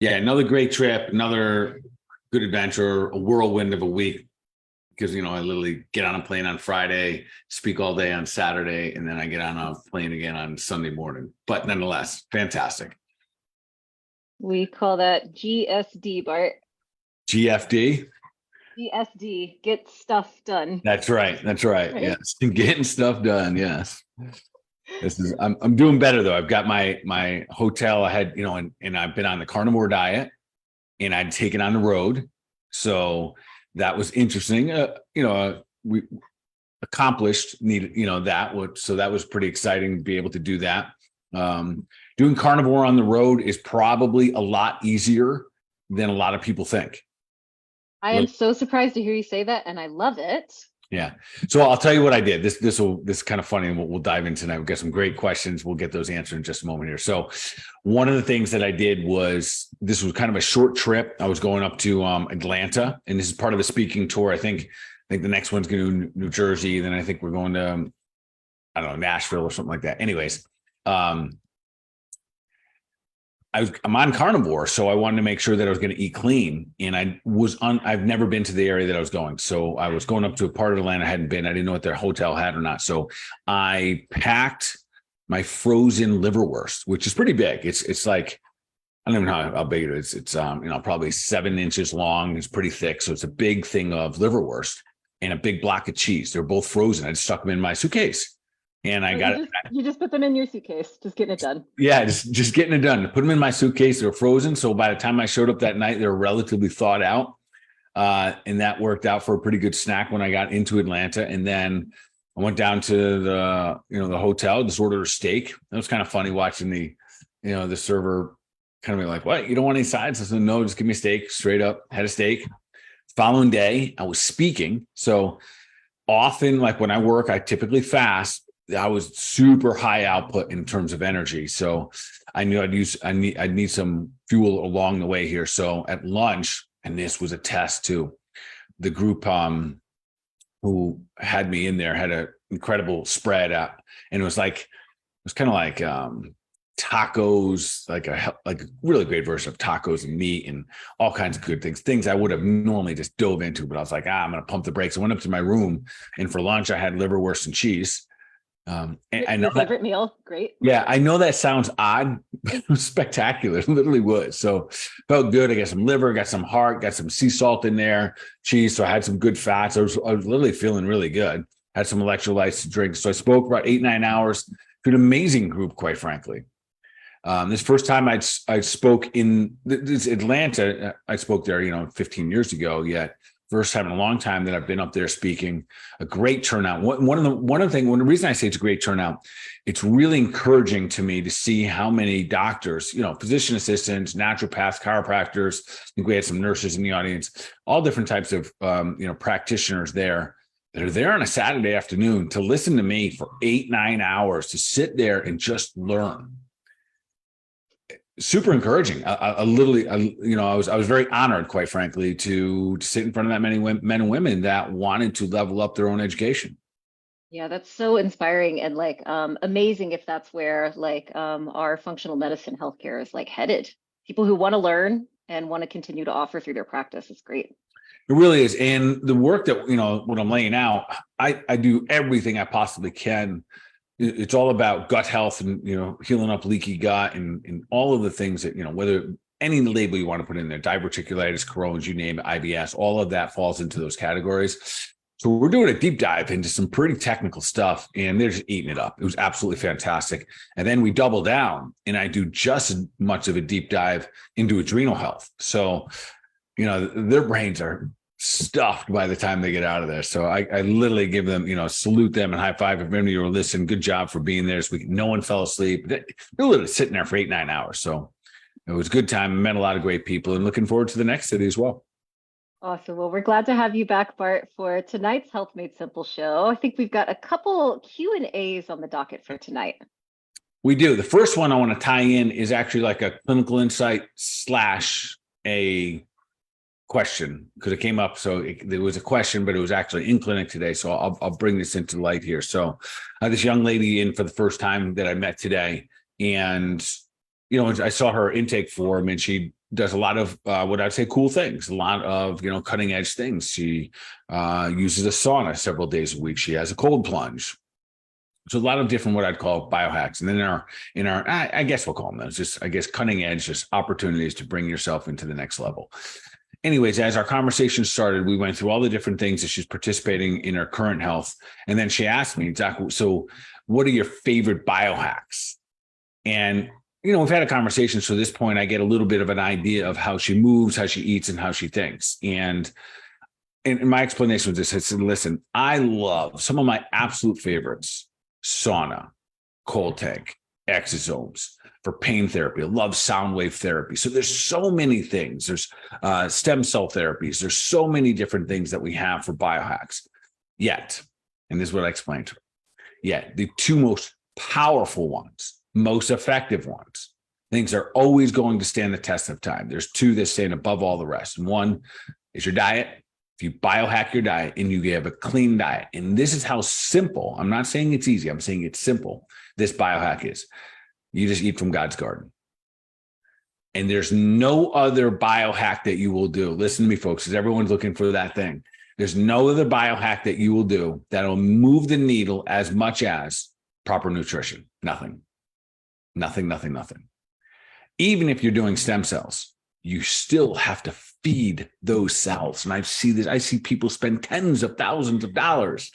Yeah, another great trip, another good adventure, a whirlwind of a week. Because I literally get on a plane on Friday, speak all day on Saturday, and then I get on a plane again on Sunday morning. But nonetheless, fantastic. We call that GSD, Bart. GFD. GSD, get stuff done, That's right. That's right. right? Yes, getting stuff done. Yes. I'm doing better though. I've got my hotel. I had and I've been on the carnivore diet, and I'd taken on the road, so that was interesting. We accomplished so that was pretty exciting to be able to do that. Doing carnivore on the road is probably a lot easier than a lot of people think. I am so surprised to hear you say that, and I love it. Yeah. So I'll tell you what I did. This is kind of funny, and we'll dive into tonight. We've got some great questions. We'll get those answered in just a moment here. So one of the things that I did was, this was kind of a short trip. I was going up to Atlanta, and this is part of the speaking tour. I think the next one's going to New Jersey. Then I think we're going to, I don't know, Nashville or something like that. Anyways, I'm on carnivore, so I wanted to make sure that I was going to eat clean. And I've never been to the area that I was going. So I was going up to a part of Atlanta I hadn't been. I didn't know what their hotel had or not. So I packed my frozen liverwurst, which is pretty big. It's like, I don't even know how big it is. It's probably 7 inches long. It's pretty thick. So it's a big thing of liverwurst and a big block of cheese. They're both frozen. I just stuck them in my suitcase. And I got it. You just put them in your suitcase, just getting it done. Yeah, just getting it done. Put them in my suitcase. They were frozen. So by the time I showed up that night, they were relatively thawed out. And that worked out for a pretty good snack when I got into Atlanta. And then I went down to the hotel, just ordered a steak. It was kind of funny watching the server kind of be like, "What? You don't want any sides?" I said, "No, just give me a steak." Straight up, had a steak. Following day, I was speaking. So often, like when I work, I typically fast. I was super high output in terms of energy. So I knew I'd need some fuel along the way here. So at lunch, and this was a test too, the group who had me in there had an incredible spread up, and it was kind of like tacos, like a really great version of tacos and meat and all kinds of good things I would have normally just dove into, but I was like, I'm going to pump the brakes. I went up to my room, and for lunch I had liverwurst and cheese. And I know your favorite meal. Great. Yeah, I know that sounds odd, but it was spectacular. It literally was. So felt good. I got some liver, got some heart, got some sea salt in there, cheese. So I had some good fats. I was literally feeling really good. Had some electrolytes to drink. So I spoke about 8-9 hours to an amazing group, quite frankly. This first time I spoke in this Atlanta, I spoke there, 15 years ago. Yet first time in a long time that I've been up there speaking. A great turnout. The reason I say it's a great turnout, it's really encouraging to me to see how many doctors, physician assistants, naturopaths, chiropractors. I think we had some nurses in the audience, all different types of practitioners there that are there on a Saturday afternoon to listen to me for 8-9 hours, to sit there and just learn. Super encouraging. I was very honored, quite frankly, to sit in front of that many men and women that wanted to level up their own education. Yeah, that's so inspiring and amazing if that's where our functional medicine healthcare is headed. People who want to learn and want to continue to offer through their practice is great. It really is. And the work that, what I'm laying out, I do everything I possibly can. It's all about gut health and, healing up leaky gut and all of the things that, whether any label you want to put in there, diverticulitis, Crohn's, you name it, IBS, all of that falls into those categories. So we're doing a deep dive into some pretty technical stuff, and they're just eating it up. It was absolutely fantastic. And then we double down, and I do just as much of a deep dive into adrenal health. So, their brains are stuffed by the time they get out of there. So I literally give them, salute them and high five. If any of you are listening, good job for being there. No one fell asleep. They're literally sitting there for 8-9 hours. So it was a good time. I met a lot of great people, and looking forward to the next city as well. Awesome. Well, we're glad to have you back, Bart, for tonight's Health Made Simple show. I think we've got a couple Q&As on the docket for tonight. We do. The first one I want to tie in is actually like a clinical insight / a question, because it came up. So there was a question, but it was actually in clinic today. So I'll bring this into light here. So I had this young lady in for the first time that I met today, and I saw her intake form, and she does a lot of what I'd say cool things, a lot of, cutting edge things. She uses a sauna several days a week. She has a cold plunge. So a lot of different what I'd call biohacks. And then in our I guess we'll call them those, just I guess cutting edge, just opportunities to bring yourself into the next level. Anyways, as our conversation started, we went through all the different things that she's participating in her current health. And then she asked me, exactly, so what are your favorite biohacks? And, we've had a conversation. So at this point, I get a little bit of an idea of how she moves, how she eats, and how she thinks. And my explanation was this: I said, listen, I love some of my absolute favorites: sauna, cold tank, exosomes for pain therapy. I love sound wave therapy. So there's so many things. There's stem cell therapies. There's so many different things that we have for biohacks. Yet, and this is what I explained to her, yet the two most powerful ones, most effective ones, things are always going to stand the test of time. There's two that stand above all the rest. And one is your diet. If you biohack your diet and you have a clean diet, and this is how simple, I'm not saying it's easy, I'm saying it's simple, this biohack is. You just eat from God's garden. And there's no other biohack that you will do. Listen to me, folks, because everyone's looking for that thing. There's no other biohack that you will do that'll move the needle as much as proper nutrition. Nothing. Even if you're doing stem cells, you still have to feed those cells. And I see people spend tens of thousands of dollars,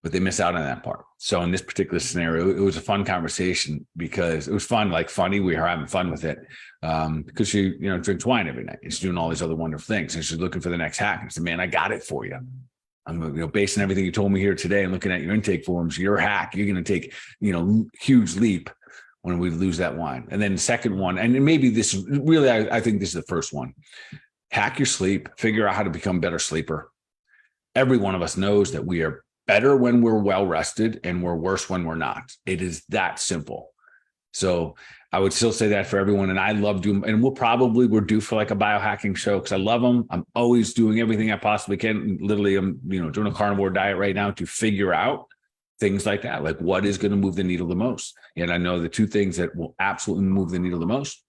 but they miss out on that part. So in this particular scenario, it was a fun conversation because it was fun, like funny. We were having fun with it because she, drinks wine every night. She's doing all these other wonderful things. And she's looking for the next hack. I said, man, I got it for you. I'm, based on everything you told me here today and looking at your intake forms, your hack, you're going to take, huge leap when we lose that wine. And then the second one, and maybe this really, I think this is the first one. Hack your sleep, figure out how to become a better sleeper. Every one of us knows that we are better when we're well rested and we're worse when we're not. It is that simple. So I would still say that for everyone. And I love doing, and we're due for like a biohacking show because I love them. I'm always doing everything I possibly can. Literally, I'm, doing a carnivore diet right now to figure out things like that, like what is going to move the needle the most. And I know the two things that will absolutely move the needle the most: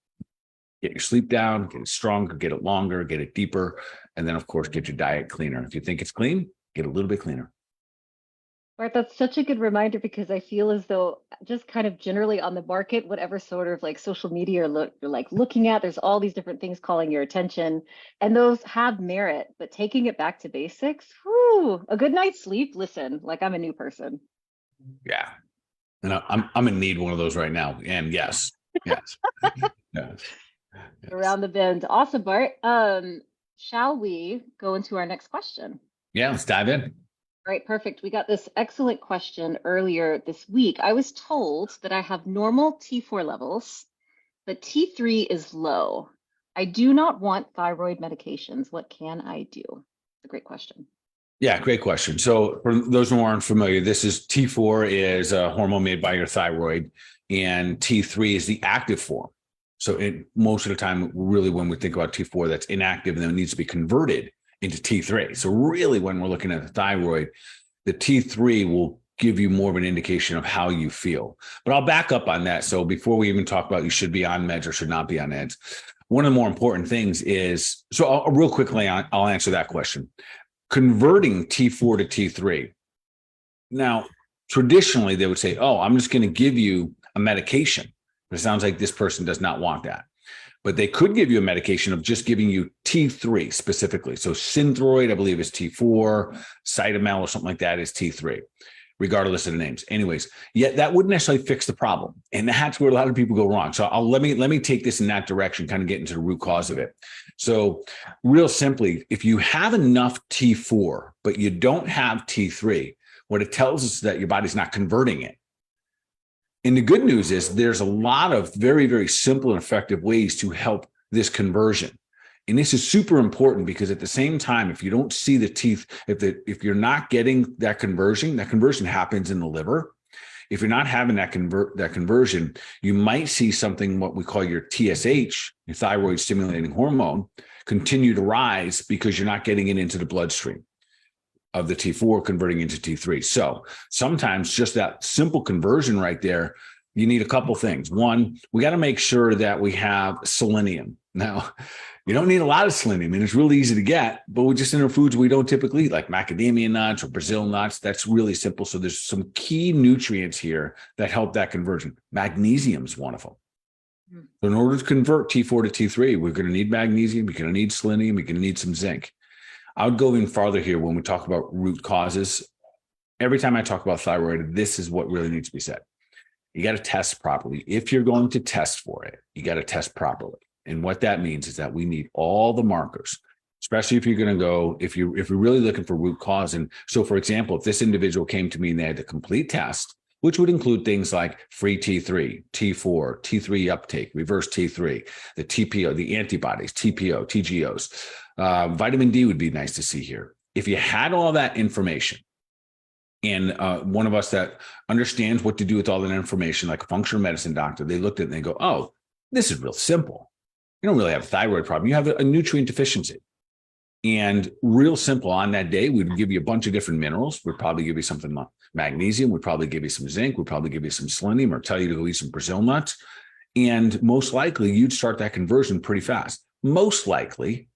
get your sleep down, get it stronger, get it longer, get it deeper. And then of course, get your diet cleaner. If you think it's clean, get a little bit cleaner. Bart, that's such a good reminder because I feel as though just kind of generally on the market, whatever sort of like social media you're looking at, there's all these different things calling your attention, and those have merit, but taking it back to basics, a good night's sleep, listen, like I'm a new person. Yeah. And I'm in need of one of those right now. And yes. Yes. Around the bend. Awesome, Bart. Shall we go into our next question? Yeah, let's dive in. All right, perfect. We got this excellent question earlier this week. I was told that I have normal T4 levels, but T3 is low. I do not want thyroid medications. What can I do? It's a great question. Yeah, great question. So for those who aren't familiar, this is T4 is a hormone made by your thyroid, and T3 is the active form. So most of the time, really, when we think about T4, that's inactive and then it needs to be converted into T3. So really, when we're looking at the thyroid, the T3 will give you more of an indication of how you feel. But I'll back up on that. So before we even talk about you should be on meds or should not be on meds, one of the more important things is, so real quickly, I'll answer that question. Converting T4 to T3. Now, traditionally, they would say, oh, I'm just going to give you a medication. But it sounds like this person does not want that. But they could give you a medication of just giving you T3 specifically. So Synthroid, I believe, is T4, Cytomel or something like that is T3, regardless of the names. Anyways, yet that wouldn't necessarily fix the problem. And that's where a lot of people go wrong. So let me take this in that direction, kind of get into the root cause of it. So real simply, if you have enough T4, but you don't have T3, what it tells us is that your body's not converting it. And the good news is there's a lot of very, very simple and effective ways to help this conversion. And this is super important because at the same time, if you don't see the teeth, if you're not getting that conversion happens in the liver. If you're not having that conversion, you might see something, what we call your TSH, your thyroid stimulating hormone, continue to rise because you're not getting it into the bloodstream of the T4 converting into T3. So sometimes just that simple conversion right there, you need a couple things. One, we got to make sure that we have selenium. Now, you don't need a lot of selenium. I mean, it's really easy to get, but we're just in our foods we don't typically eat, like macadamia nuts or Brazil nuts. That's really simple. So there's some key nutrients here that help that conversion. Magnesium is one of them. So in order to convert T4 to T3, we're going to need magnesium, we're going to need selenium, we're going to need some zinc. I would go even farther here when we talk about root causes. Every time I talk about thyroid, this is what really needs to be said. You got to test properly. If you're going to test for it, you got to test properly. And what that means is that we need all the markers, especially if you're going to go, if you're really looking for root cause. And so, for example, if this individual came to me and they had the complete test, which would include things like free T3, T4, T3 uptake, reverse T3, the TPO, the antibodies, TPO, TGOs. Vitamin D would be nice to see here. If you had all that information, and one of us that understands what to do with all that information, like a functional medicine doctor, they looked at it and they go, oh, this is real simple. You don't really have a thyroid problem. You have a nutrient deficiency. And real simple, on that day, we'd give you a bunch of different minerals. We'd probably give you something like magnesium. We'd probably give you some zinc. We'd probably give you some selenium or tell you to go eat some Brazil nuts. And most likely, you'd start that conversion pretty fast. Most likely,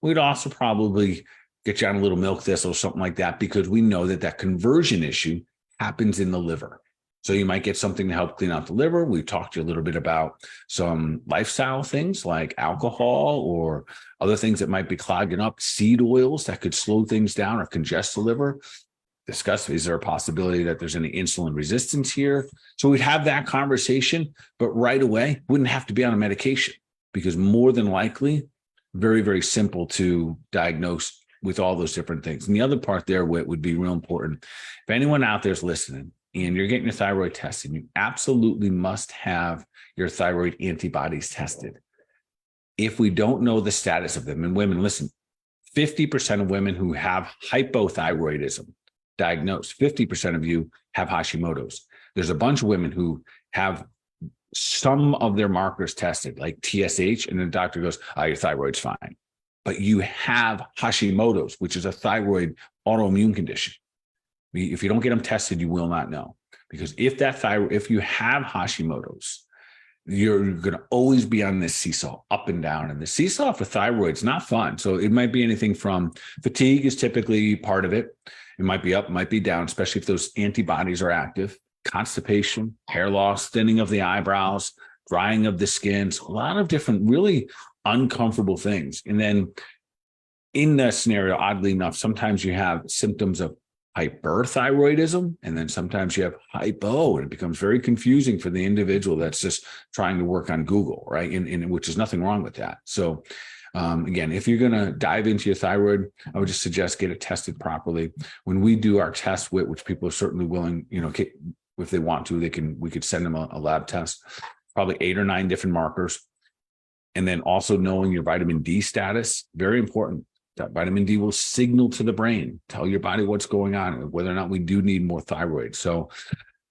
we'd also probably get you on a little milk thistle or something like that, because we know that that conversion issue happens in the liver. So you might get something to help clean out the liver. We talked to you a little bit about some lifestyle things like alcohol or other things that might be clogging up, seed oils that could slow things down or congest the liver. Discuss, is there a possibility that there's any insulin resistance here? So we'd have that conversation, but right away, wouldn't have to be on a medication, because more than likely, very, very simple to diagnose with all those different things. And the other part there would be real important. If anyone out there is listening and you're getting your thyroid tested, you absolutely must have your thyroid antibodies tested. If we don't know the status of them, and women, listen, 50% of women who have hypothyroidism diagnosed, 50% of you have Hashimoto's. There's a bunch of women who have some of their markers tested, like TSH, and the doctor goes, oh, your thyroid's fine. But you have Hashimoto's, which is a thyroid autoimmune condition. If you don't get them tested, you will not know. Because if you have Hashimoto's, you're going to always be on this seesaw, up and down. And the seesaw for thyroid is not fun. So it might be anything from fatigue is typically part of it. It might be up, might be down, especially if those antibodies are active. Constipation, hair loss, thinning of the eyebrows, drying of the skin, a lot of different really uncomfortable things. And then in that scenario, oddly enough, sometimes you have symptoms of hyperthyroidism, and then sometimes you have hypo, and it becomes very confusing for the individual that's just trying to work on Google, right? And which is nothing wrong with that. So again, if you're going to dive into your thyroid, I would just suggest get it tested properly. When we do our test, which people are certainly willing, if they want to, we could send them a lab test, probably 8 or 9 different markers. And then also knowing your vitamin D status, very important. That vitamin D will signal to the brain, tell your body what's going on, whether or not we do need more thyroid. So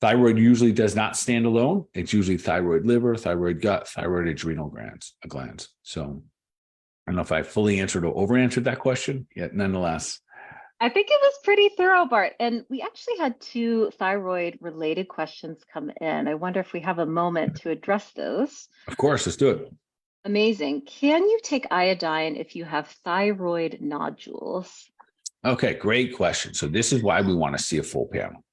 thyroid usually does not stand alone. It's usually thyroid liver, thyroid gut, thyroid adrenal glands. So I don't know if I fully answered or over-answered that question, yet nonetheless. I think it was pretty thorough, Bart. And we actually had 2 thyroid-related questions come in. I wonder if we have a moment to address those. Of course, let's do it. Amazing. Can you take iodine if you have thyroid nodules? Okay, great question. So this is why we want to see a full panel.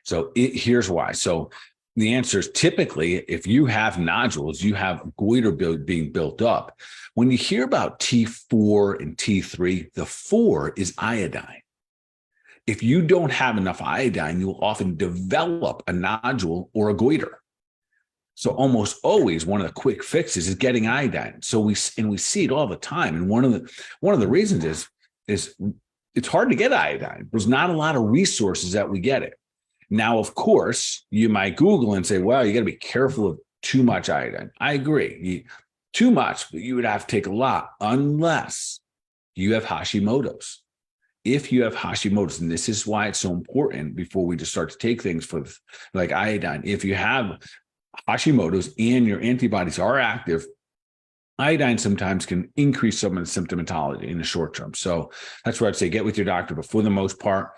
So here's why. So the answer is typically, if you have nodules, you have goiter being built up. When you hear about T4 and T3, the 4 is iodine. If you don't have enough iodine, you'll often develop a nodule or a goiter. So almost always one of the quick fixes is getting iodine. So we see it all the time. And one of the reasons is it's hard to get iodine. There's not a lot of resources that we get it. Now, of course, you might Google and say, well, you got to be careful of too much iodine. I agree. Too much, but you would have to take a lot unless you have Hashimoto's. If you have Hashimoto's, and this is why it's so important before we just start to take things for like iodine. If you have Hashimoto's and your antibodies are active, iodine sometimes can increase some of the symptomatology in the short term. So that's where I'd say get with your doctor. But for the most part,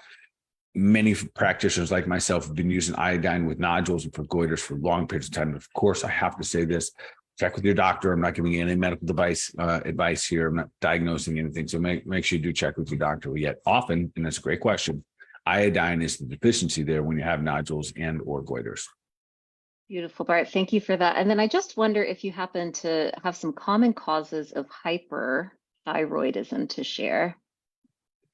many practitioners like myself have been using iodine with nodules and for goiters for long periods of time. And of course, I have to say this, check with your doctor. I'm not giving you any medical device advice here. I'm not diagnosing anything. So make sure you do check with your doctor. Yet often, and that's a great question, iodine is the deficiency there when you have nodules and or goiters. Beautiful, Bart. Thank you for that. And then I just wonder if you happen to have some common causes of hyperthyroidism to share.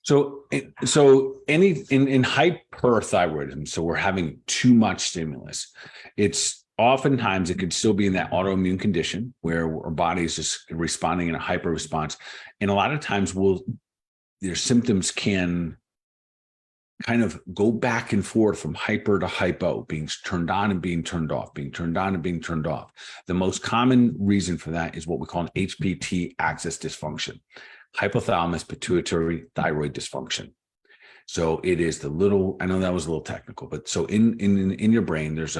So in hyperthyroidism, so we're having too much stimulus. It's oftentimes it could still be in that autoimmune condition where our body is just responding in a hyper response. And a lot of times their symptoms can kind of go back and forth from hyper to hypo, being turned on and being turned off, being turned on and being turned off. The most common reason for that is what we call an HPT axis dysfunction, hypothalamus pituitary thyroid dysfunction. So it is I know that was a little technical, but so in your brain, there's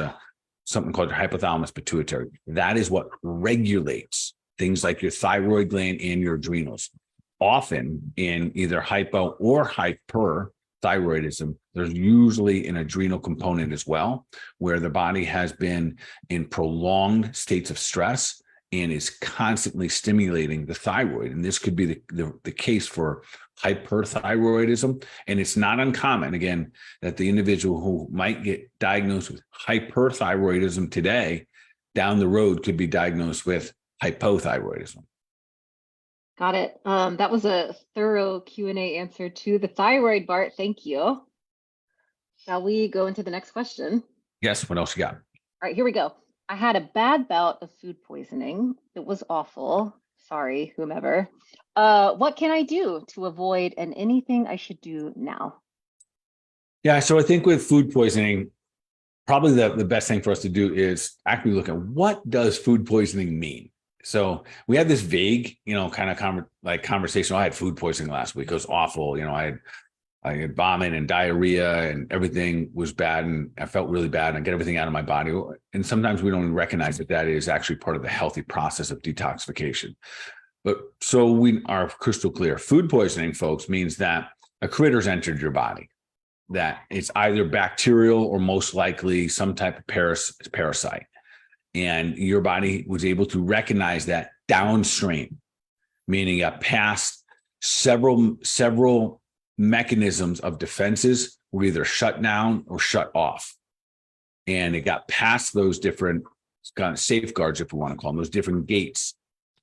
something called your hypothalamus pituitary. That is what regulates things like your thyroid gland and your adrenals. Often in either hypo or hyperthyroidism, there's usually an adrenal component as well, where the body has been in prolonged states of stress and is constantly stimulating the thyroid. And this could be the case for hyperthyroidism. And it's not uncommon, again, that the individual who might get diagnosed with hyperthyroidism today, down the road could be diagnosed with hypothyroidism. Got it. That was a thorough Q&A answer to the thyroid, Bart. Thank you. Shall we go into the next question? Yes. What else you got? All right, here we go. I had a bad bout of food poisoning. It was awful. Sorry, whomever. What can I do to avoid, and anything I should do now? Yeah. So I think with food poisoning, probably the best thing for us to do is actually look at what does food poisoning mean? So we had this vague, kind of conversation. I had food poisoning last week. It was awful. I had vomit and diarrhea and everything was bad. And I felt really bad and I get everything out of my body. And sometimes we don't even recognize that is actually part of the healthy process of detoxification. But so we are crystal clear. Food poisoning, folks, means that a critter's entered your body, that it's either bacterial or most likely some type of parasite. And your body was able to recognize that downstream, meaning past several mechanisms of defenses were either shut down or shut off. And it got past those different kind of safeguards, if we want to call them, those different gates.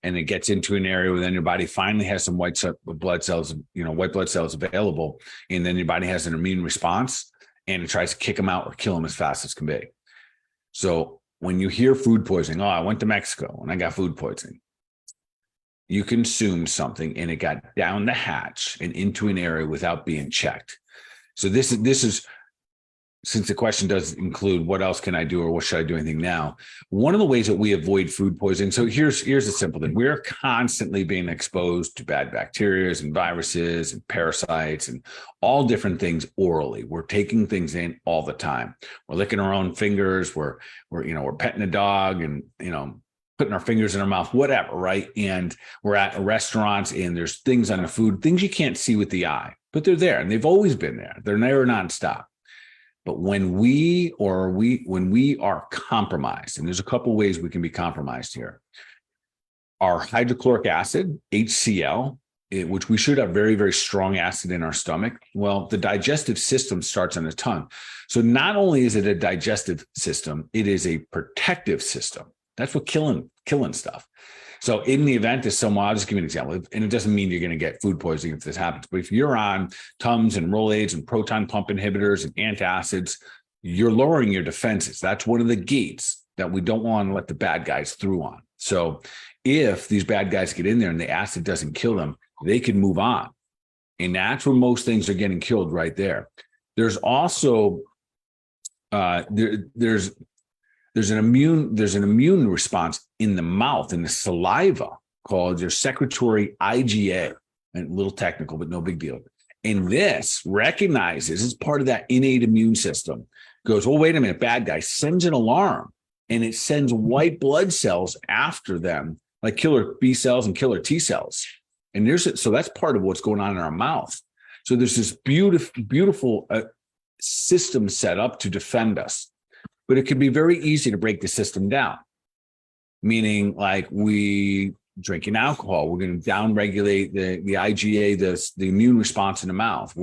And it gets into an area where then your body finally has some white blood cells available. And then your body has an immune response and it tries to kick them out or kill them as fast as can be. So when you hear food poisoning, I went to Mexico and I got food poisoning. You consumed something and it got down the hatch and into an area without being checked. So this is since the question does include what else can I do or what should I do anything now? One of the ways that we avoid food poisoning. So here's a simple thing. We're constantly being exposed to bad bacteria and viruses and parasites and all different things orally. We're taking things in all the time. We're licking our own fingers. We're petting a dog and, putting our fingers in our mouth, whatever, right? And we're at restaurants and there's things on the food, things you can't see with the eye, but they're there and they've always been there. They're never nonstop. But when we are compromised, and there's a couple of ways we can be compromised here. Our hydrochloric acid, HCl, which we should have very, very strong acid in our stomach. Well, the digestive system starts on the tongue. So not only is it a digestive system, it is a protective system. That's what killing stuff. So in the event that someone, I'll just give you an example, and it doesn't mean you're going to get food poisoning if this happens, but if you're on Tums and Rolaids and proton pump inhibitors and antacids, you're lowering your defenses. That's one of the gates that we don't want to let the bad guys through on. So if these bad guys get in there and the acid doesn't kill them, they can move on. And that's where most things are getting killed right there. There's also, there's an immune response in the mouth, in the saliva, called your secretory IgA. And a little technical, but no big deal. And this recognizes, as part of that innate immune system, goes, oh, wait a minute, bad guy, sends an alarm, and it sends white blood cells after them, like killer B cells and killer T cells. And so that's part of what's going on in our mouth. So there's this beautiful system set up to defend us. But it can be very easy to break the system down. meaning like we drinking alcohol, we're going to downregulate the IgA, the immune response in the mouth.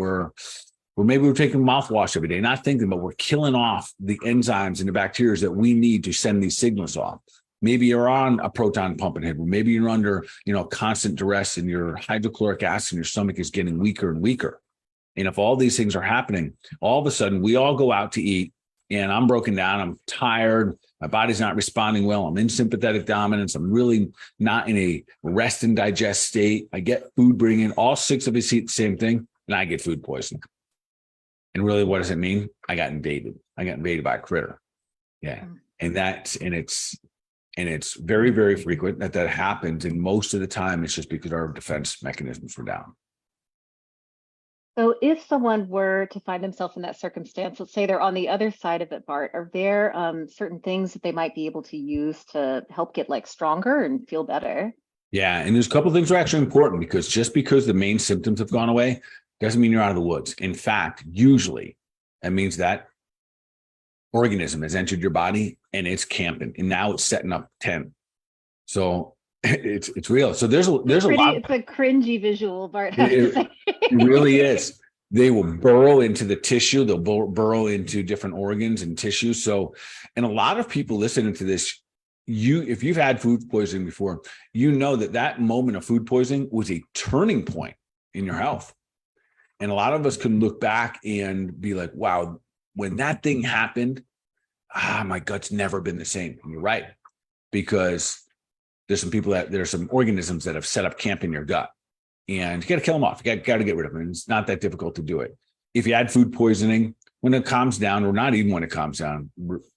Maybe we're taking mouthwash every day, not thinking, but we're killing off the enzymes and the bacteria that we need to send these signals off. Maybe you're on a proton pump inhibitor. Maybe you're under, constant duress and your hydrochloric acid in your stomach is getting weaker and weaker. And if all these things are happening, all of a sudden we all go out to eat and I'm broken down. I'm tired. My body's not responding well. I'm in sympathetic dominance. I'm really not in a rest and digest state. I get food bringing. All 6 of us eat the same thing and I get food poisoning. And really, what does it mean? I got invaded. I got invaded by a critter. Yeah. And it's very, very frequent that happens. And most of the time, it's just because our defense mechanisms were down. So if someone were to find themselves in that circumstance, let's say they're on the other side of it, Bart, are there certain things that they might be able to use to help get like stronger and feel better? Yeah. And there's a couple of things that are actually important because just because the main symptoms have gone away doesn't mean you're out of the woods. In fact, usually that means that organism has entered your body and it's camping and now it's setting up tent. So it's real. So there's a lot. It's a cringy visual, Bart. It really is. They will burrow into the tissue. They'll burrow into different organs and tissues. So, and a lot of people listening to this, if you've had food poisoning before, that moment of food poisoning was a turning point in your health. And a lot of us can look back and be like, wow, when that thing happened, my gut's never been the same. And you're right, because there's some organisms that have set up camp in your gut and you got to kill them off. You got to get rid of them. And it's not that difficult to do it. If you had food poisoning, when it calms down, or not even when it calms down,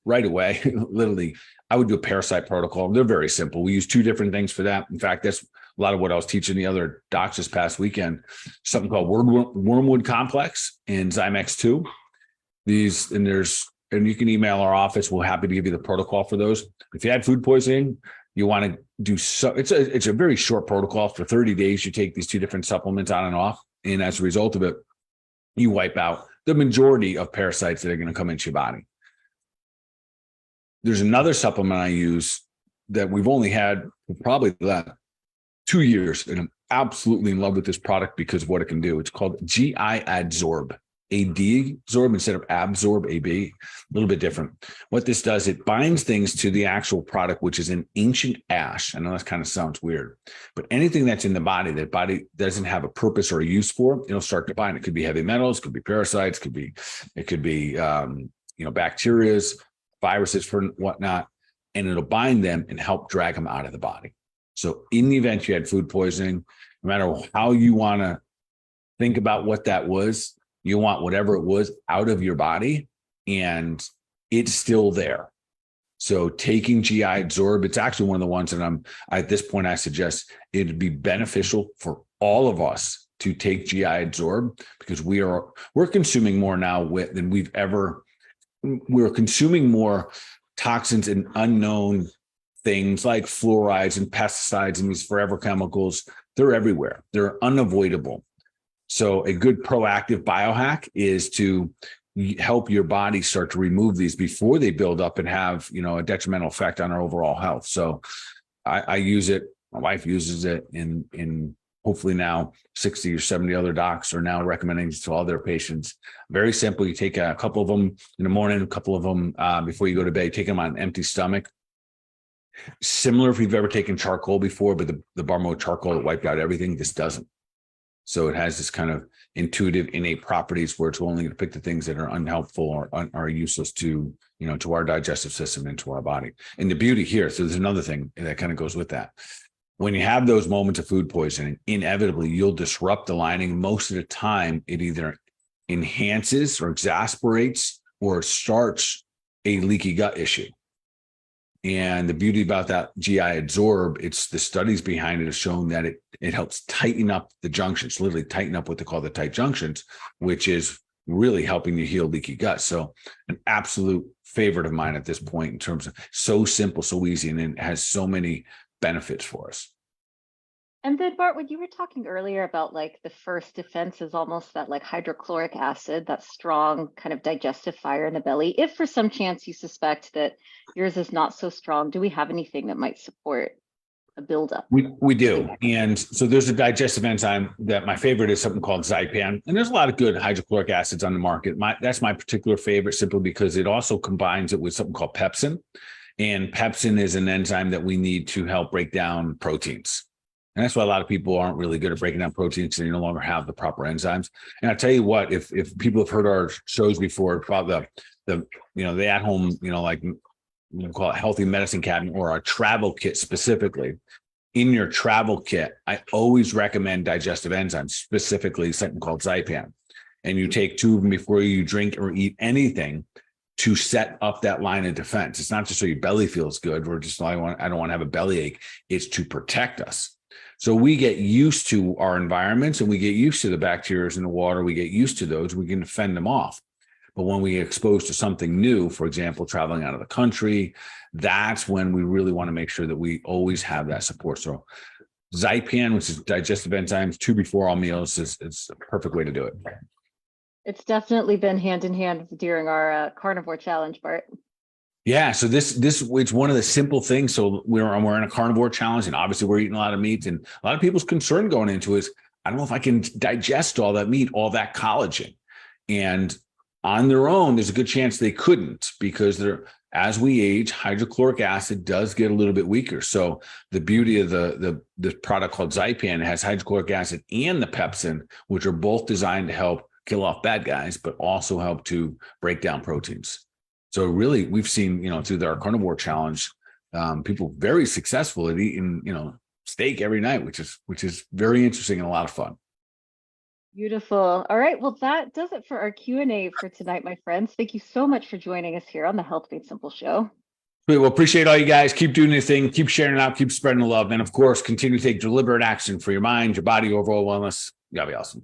right away, literally, I would do a parasite protocol. They're very simple. We use 2 different things for that. In fact, that's a lot of what I was teaching the other docs this past weekend, something called wormwood complex and Zymex 2. And you can email our office. We're happy to give you the protocol for those. If you had food poisoning, you want to do it's a very short protocol. For 30 days, you take these 2 different supplements on and off. And as a result of it, you wipe out the majority of parasites that are going to come into your body. There's another supplement I use that we've only had for probably the last 2 years, and I'm absolutely in love with this product because of what it can do. It's called GI Adsorb, Adsorb instead of Absorb, AB, a little bit different. What this does, it binds things to the actual product, which is an ancient ash. I know that kind of sounds weird, but anything that's in the body that body doesn't have a purpose or a use for, it'll start to bind. It could be heavy metals, could be parasites, it could be bacteria, viruses, for whatnot, and it'll bind them and help drag them out of the body. So in the event you had food poisoning, no matter how you want to think about what that was, you want whatever it was out of your body, and it's still there. So taking GI Adsorb, it's actually one of the ones that at this point, I suggest it'd be beneficial for all of us to take GI Adsorb, because we're consuming more now than we've ever. We're consuming more toxins and unknown things like fluorides and pesticides and these forever chemicals. They're everywhere. They're unavoidable. So a good proactive biohack is to help your body start to remove these before they build up and have, a detrimental effect on our overall health. So I use it. My wife uses it, in hopefully now 60 or 70 other docs are now recommending it to all their patients. Very simple. You take a couple of them in the morning, a couple of them before you go to bed. Take them on an empty stomach. Similar if you've ever taken charcoal before, but the bar mode charcoal that wiped out everything, this doesn't. So it has this kind of intuitive, innate properties where it's only going to pick the things that are unhelpful or are useless to our digestive system and to our body. And the beauty here, so there's another thing that kind of goes with that. When you have those moments of food poisoning, inevitably you'll disrupt the lining. Most of the time, it either enhances or exasperates or starts a leaky gut issue. And the beauty about that GI Adsorb, it's the studies behind it have shown that it helps tighten up the junctions, literally tighten up what they call the tight junctions, which is really helping you heal leaky gut. So an absolute favorite of mine at this point in terms of so simple, so easy, and it has so many benefits for us. And then Bart, when you were talking earlier about like the first defense is almost that like hydrochloric acid, that strong kind of digestive fire in the belly. If for some chance you suspect that yours is not so strong, do we have anything that might support a buildup? We do. And so there's a digestive enzyme that my favorite is something called Zypan. And there's a lot of good hydrochloric acids on the market. That's my particular favorite simply because it also combines it with something called pepsin. And pepsin is an enzyme that we need to help break down proteins. And that's why a lot of people aren't really good at breaking down proteins and they no longer have the proper enzymes. And I tell you what, if people have heard our shows before about the at home, like call it healthy medicine cabinet or our travel kit specifically, in your travel kit, I always recommend digestive enzymes, specifically something called Zypan. And you take 2 of them before you drink or eat anything to set up that line of defense. It's not just so your belly feels good or just I don't want to have a bellyache. It's to protect us. So we get used to our environments and we get used to the bacteria in the water. We get used to those. We can fend them off. But when we get exposed to something new, for example, traveling out of the country, that's when we really want to make sure that we always have that support. So Zypan, which is digestive enzymes, 2 before all meals, is a perfect way to do it. It's definitely been hand in hand during our carnivore challenge, Bart. Yeah, so this it's one of the simple things. So we're in a carnivore challenge, and obviously we're eating a lot of meat. And a lot of people's concern going into is, I don't know if I can digest all that meat, all that collagen. And on their own, there's a good chance they couldn't because as we age, hydrochloric acid does get a little bit weaker. So the beauty of the product called Zypan, it has hydrochloric acid and the pepsin, which are both designed to help kill off bad guys, but also help to break down proteins. So really, we've seen, through our carnivore challenge, people very successful at eating, steak every night, which is very interesting and a lot of fun. Beautiful. All right. Well, that does it for our Q&A for tonight, my friends. Thank you so much for joining us here on the Health Made Simple show. Great. Well, appreciate all you guys. Keep doing your thing. Keep sharing it out. Keep spreading the love. And of course, continue to take deliberate action for your mind, your body, overall wellness. You gotta be awesome.